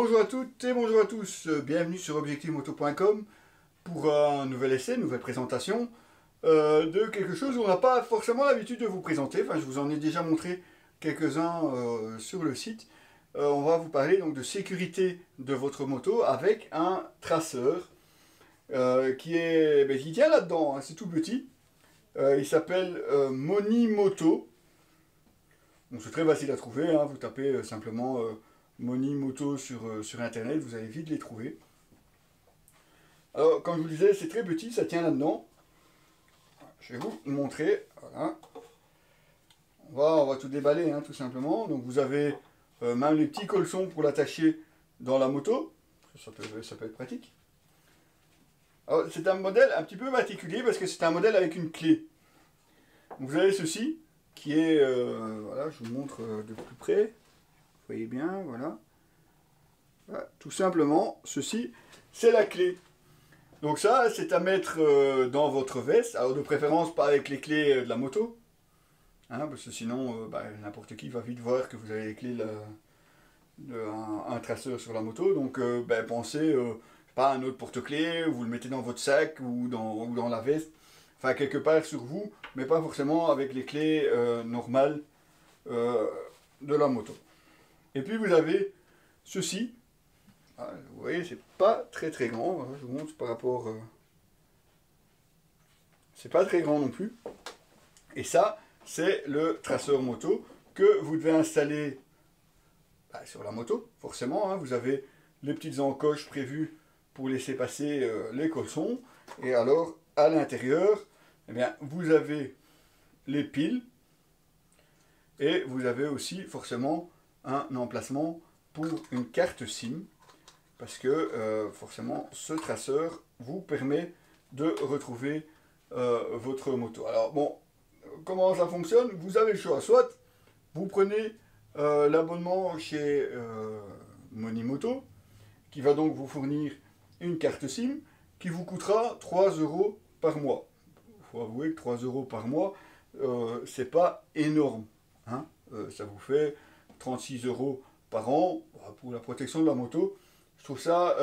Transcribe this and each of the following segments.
Bonjour à toutes et bonjour à tous, bienvenue sur objectivemoto.com pour un nouvel essai, une nouvelle présentation de quelque chose où on n'a pas forcément l'habitude de vous présenter. Enfin, je vous en ai déjà montré quelques-uns sur le site. On va vous parler donc de sécurité de votre moto avec un traceur qui tient là-dedans, hein, c'est tout petit. Il s'appelle Monimoto. Bon, c'est très facile à trouver, hein, vous tapez simplement Monimoto sur internet, vous allez vite les trouver. Alors, comme je vous le disais, c'est très petit, ça tient là-dedans. Je vais vous montrer, voilà. On va tout déballer, hein, tout simplement. Donc vous avez même les petits colsons pour l'attacher dans la moto. Ça peut être pratique. Alors, c'est un modèle un petit peu particulier parce que c'est un modèle avec une clé. Donc, vous avez ceci qui est, voilà, je vous montre de plus près. Vous voyez bien, voilà. Voilà. Tout simplement, ceci, c'est la clé. Donc ça, c'est à mettre dans votre veste. Alors de préférence, pas avec les clés de la moto. Hein, parce que sinon, n'importe qui va vite voir que vous avez les clés d'un traceur sur la moto. Donc pensez, pas à un autre porte-clés, vous le mettez dans votre sac ou dans la veste. Enfin, quelque part sur vous, mais pas forcément avec les clés normales de la moto. Et puis vous avez ceci. Ah, vous voyez, c'est pas très grand. Je vous montre par rapport. C'est pas très grand non plus. Et ça, c'est le traceur moto que vous devez installer sur la moto, forcément. Hein, vous avez les petites encoches prévues pour laisser passer les colsons. Et alors, à l'intérieur, eh bien, vous avez les piles. Et vous avez aussi forcément un emplacement pour une carte SIM. Parce que forcément, ce traceur vous permet de retrouver votre moto. Alors bon, comment ça fonctionne? Vous avez le choix. Soit vous prenez l'abonnement chez Monimoto, qui va donc vous fournir une carte SIM, qui vous coûtera 3 € par mois. Il faut avouer que 3 € par mois, c'est pas énorme. Hein, ça vous fait 36 € par an pour la protection de la moto. Je trouve ça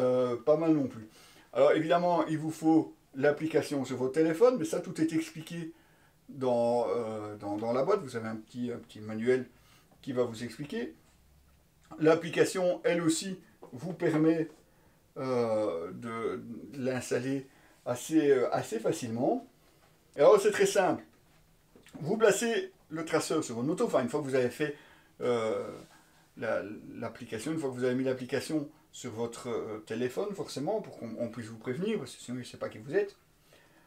pas mal non plus. Alors évidemment, il vous faut l'application sur votre téléphone, mais ça, tout est expliqué dans la boîte. Vous avez un petit manuel qui va vous expliquer. L'application, elle aussi, vous permet de l'installer assez facilement. Et alors, c'est très simple. Vous placez le traceur sur votre moto, enfin, une fois que vous avez fait l'application, une fois que vous avez mis l'application sur votre téléphone, forcément, pour qu'on puisse vous prévenir, parce que sinon il ne sait pas qui vous êtes.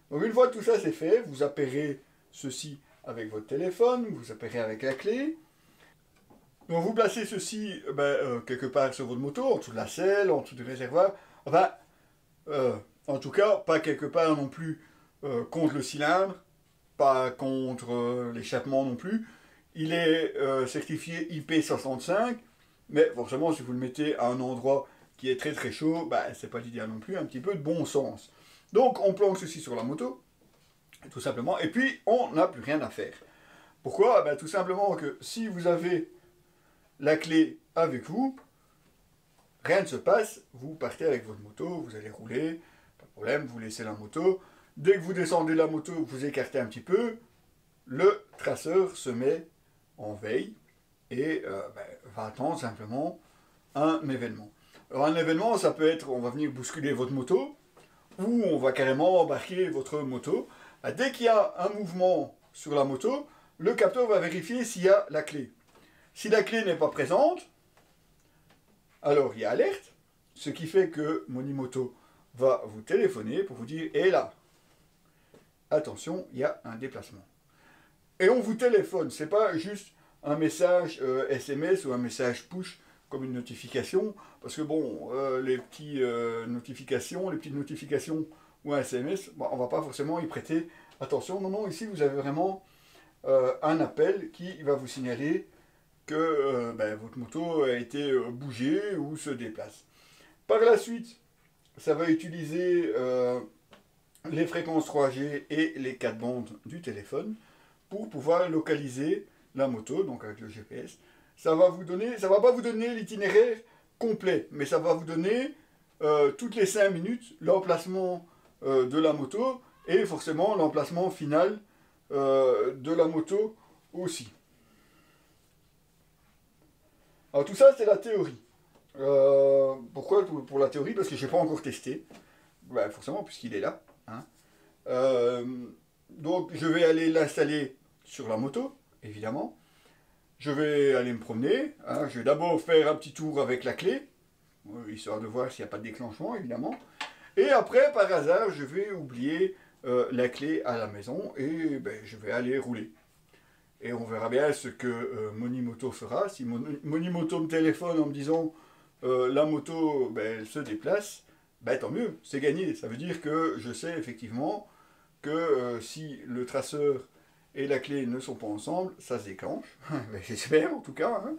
Donc une fois que tout ça c'est fait, vous appairez ceci avec votre téléphone, vous appairez avec la clé. Donc vous placez ceci quelque part sur votre moto, en dessous de la selle, en dessous du réservoir. Enfin, en tout cas, pas quelque part non plus contre le cylindre, pas contre l'échappement non plus. Il est certifié IP65, mais forcément, si vous le mettez à un endroit qui est très chaud, c'est pas l'idéal non plus, un petit peu de bon sens. Donc, on planque ceci sur la moto, tout simplement, et puis on n'a plus rien à faire. Pourquoi? Tout simplement que si vous avez la clé avec vous, rien ne se passe, vous partez avec votre moto, vous allez rouler, pas de problème, vous laissez la moto. Dès que vous descendez la moto, vous écartez un petit peu, le traceur se met en veille et va attendre simplement un événement. Alors un événement, ça peut être, on va venir bousculer votre moto, ou on va carrément embarquer votre moto. Dès qu'il y a un mouvement sur la moto, le capteur va vérifier s'il y a la clé. Si la clé n'est pas présente, alors il y a alerte, ce qui fait que Monimoto va vous téléphoner pour vous dire « Et là, attention, il y a un déplacement ». Et on vous téléphone, c'est pas juste un message SMS ou un message push comme une notification, parce que bon, les petites notifications ou un SMS, on va pas forcément y prêter attention. Non, non, ici vous avez vraiment un appel qui va vous signaler que votre moto a été bougée ou se déplace. Par la suite, ça va utiliser les fréquences 3G et les 4 bandes du téléphone pour pouvoir localiser la moto, donc avec le GPS. Ça va pas vous donner l'itinéraire complet, mais ça va vous donner toutes les 5 minutes l'emplacement de la moto et forcément l'emplacement final de la moto aussi. Alors tout ça c'est la théorie. Pourquoi pour la théorie? Parce que je n'ai pas encore testé. Ben, forcément puisqu'il est là. Hein. Donc je vais aller l'installer sur la moto, évidemment. Je vais aller me promener. Hein. Je vais d'abord faire un petit tour avec la clé, histoire de voir s'il n'y a pas de déclenchement, évidemment. Et après, par hasard, je vais oublier la clé à la maison et ben, je vais aller rouler. Et on verra bien ce que Monimoto fera. Si Monimoto me téléphone en me disant la moto ben, elle se déplace, ben, tant mieux, c'est gagné. Ça veut dire que je sais effectivement que si le traceur et la clé ne sont pas ensemble, ça se déclenche. Ben, j'espère en tout cas. Hein.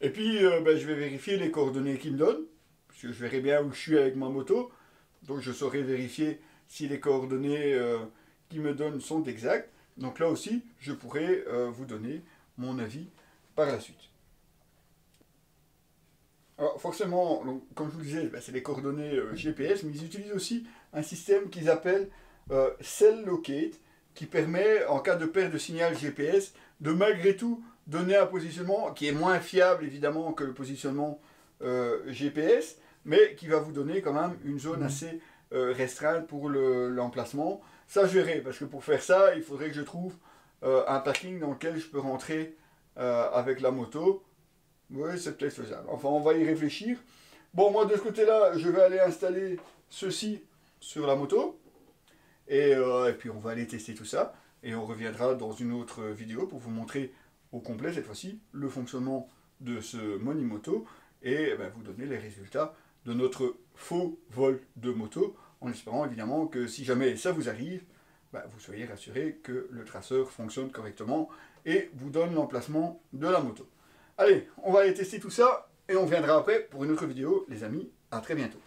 Et puis ben, je vais vérifier les coordonnées qu'il me donne, parce que je verrai bien où je suis avec ma moto. Donc je saurai vérifier si les coordonnées qu'il me donne sont exactes. Donc là aussi, je pourrai vous donner mon avis par la suite. Alors forcément, donc, comme je vous le disais, ben, c'est les coordonnées GPS, mais ils utilisent aussi un système qu'ils appellent Cell Locate, qui permet, en cas de perte de signal GPS, de malgré tout donner un positionnement qui est moins fiable évidemment que le positionnement GPS, mais qui va vous donner quand même une zone assez restreinte pour l'emplacement. Ça je verrai, parce que pour faire ça, il faudrait que je trouve un parking dans lequel je peux rentrer avec la moto. Oui, c'est peut-être faisable. Enfin, on va y réfléchir. Bon, moi de ce côté-là, je vais aller installer ceci sur la moto. Et puis on va aller tester tout ça. Et on reviendra dans une autre vidéo pour vous montrer au complet, cette fois-ci, le fonctionnement de ce Monimoto. Et ben, vous donner les résultats de notre faux vol de moto. En espérant évidemment que si jamais ça vous arrive, ben, vous soyez rassuré que le traceur fonctionne correctement et vous donne l'emplacement de la moto. Allez, on va aller tester tout ça et on reviendra après pour une autre vidéo, les amis. À très bientôt.